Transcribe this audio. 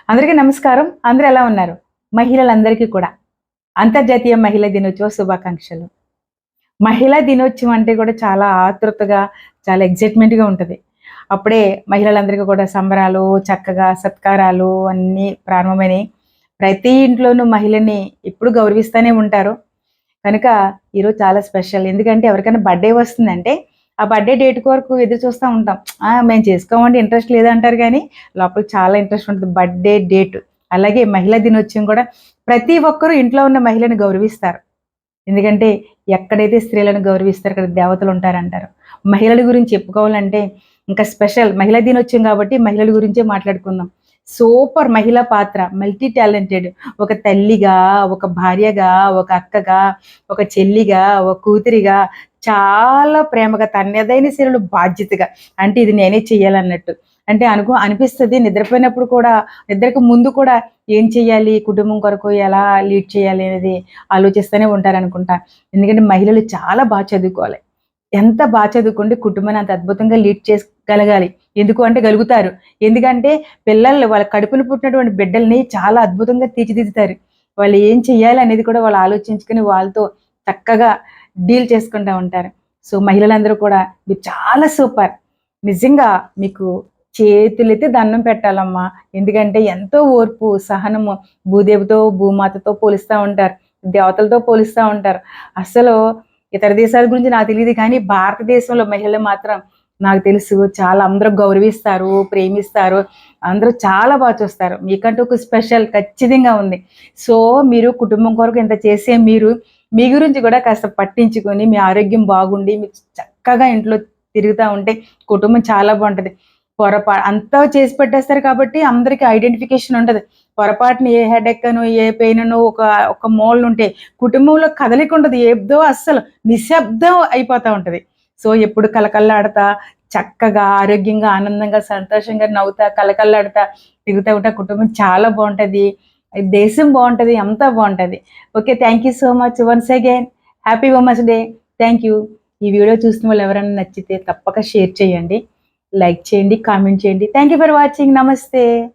అందరికీ నమస్కారం. అందరూ ఎలా ఉన్నారు? మహిళలందరికీ కూడా అంతర్జాతీయ మహిళా దినోత్సవ శుభాకాంక్షలు. మహిళా దినోత్సవం అంటే కూడా చాలా ఆతృతగా, చాలా ఎక్సైట్‌మెంట్‌గా ఉంటది. అప్పుడే మహిళలందరికీ కూడా సంబరాలు, చక్కగా సత్కారాలు అన్నీ ప్రారంభమైనయి. ప్రతి ఇంట్లోనూ మహిళని ఎప్పుడు గౌరవిస్తూనే ఉంటారు. కనుక ఈరోజు చాలా స్పెషల్. ఎందుకంటే ఎవరికైనా బర్త్‌డే వస్తుందంటే, ఆ బర్త్‌డే డేట్ కొరకు ఎదురు చూస్తా ఉంటాం. మేము చేసుకోమండి ఇంట్రెస్ట్ లేదంటారు గానీ, లోపల చాలా ఇంట్రెస్ట్ ఉంటది. Birthday date. అలాగే మహిళా దినోత్సవం కూడా ప్రతి ఒక్కరు ఇంట్లో ఉన్న మహిళని గౌరవిస్తారు. ఎందుకంటే ఎక్కడైతే స్త్రీలను గౌరవిస్తారో అక్కడ దేవతలుంటారంటారు. మహిళల గురించి చెప్పుకోవాలంటే ఇంకా స్పెషల్ మహిళా దినోత్సవం కాబట్టి మహిళల గురించే మాట్లాడుకుందాం. సూపర్ మహిళా పాత్ర మల్టీ టాలెంటెడ్. ఒక తల్లిగా, ఒక భార్యగా, ఒక అక్కగా, ఒక చెల్లిగా, ఒక కూతురిగా చాలా ప్రేమగా తనదైన శైలిలో బాధ్యతగా అంటే ఇది నేనే చెయ్యాలన్నట్టు. అంటే అనిపిస్తది నిద్రపోయినప్పుడు కూడా నిద్రకు ముందు కూడా ఏం చేయాలి? కుటుంబం కొరకు ఎలా లీడ్ చేయాలి అనేది ఆలోచిస్తూనే ఉంటారనుకుంటా. ఎందుకంటే మహిళలు చాలా చదువుకోవాలి. ఎంత చదువుకుంటే కుటుంబాన్ని అంత అద్భుతంగా లీడ్ చేసుకోగలగాలి. ఎందుకు అంటే గలుగుతారు. ఎందుకంటే పిల్లలు వాళ్ళ కడుపున పుట్టినటువంటి బిడ్డల్ని చాలా అద్భుతంగా తీర్చిదిద్దుతారు. వాళ్ళు ఏం చేయాలి అనేది కూడా వాళ్ళు ఆలోచించుకొని వాళ్ళతో చక్కగా డీల్ చేసుకుంటా ఉంటారు. సో, మహిళలందరూ కూడా మీరు చాలా సూపర్. నిజంగా మీకు చేతులెత్తి దండం పెట్టాలమ్మా. ఎందుకంటే ఎంతో ఓర్పు, సహనము భూదేవితో, భూమాతతో పోలుస్తా ఉంటారు. దేవతలతో పోలుస్తా ఉంటారు. అసలు ఇతర దేశాల గురించి నాకు తెలీదు కానీ, భారతదేశంలో మహిళలు మాత్రం నాకు తెలుసు చాలా అందరూ గౌరవిస్తారు, ప్రేమిస్తారు. అందరూ చాలా చూస్తారు. మీకంటూ ఒక స్పెషల్ ఖచ్చితంగా ఉంది. సో, మీరు కుటుంబం కొరకు ఇంత చేసే మీరు, మీ గురించి కూడా కాస్త పట్టించుకొని, మీ ఆరోగ్యం బాగుండి, మీరు చక్కగా ఇంట్లో తిరుగుతా ఉంటే కుటుంబం చాలా బావుంటది. అంతా చేసి పెట్టేస్తారు కాబట్టి అందరికి ఐడెంటిఫికేషన్ ఉంటది. పొరపాటున ఏ హెడేక్ అనో, ఏ పెయిన్ అనో ఒక మూలనుంటే కుటుంబంలో కదలిక ఉండదు. ఏదో అస్సలు నిశ్శబ్దం అయిపోతా ఉంటది. సో, ఎప్పుడు కళకళలాడతా, చక్కగా, ఆరోగ్యంగా, ఆనందంగా, సంతోషంగా నవ్వుతా, కళకళలాడతా తిరుగుతా ఉంటే కుటుంబం చాలా బావుంటది. దేశం బావుంటది. అంతా బావుంటది. Okay. Thank you so much once again. Happy women's day. Thank you. ఈ వీడియో చూసిన వాళ్ళు ఎవరైనా నచ్చితే తప్పక షేర్ చేయండి. లైక్ చేయండి, కామెంట్ చేయండి. Thank you for watching. నమస్తే.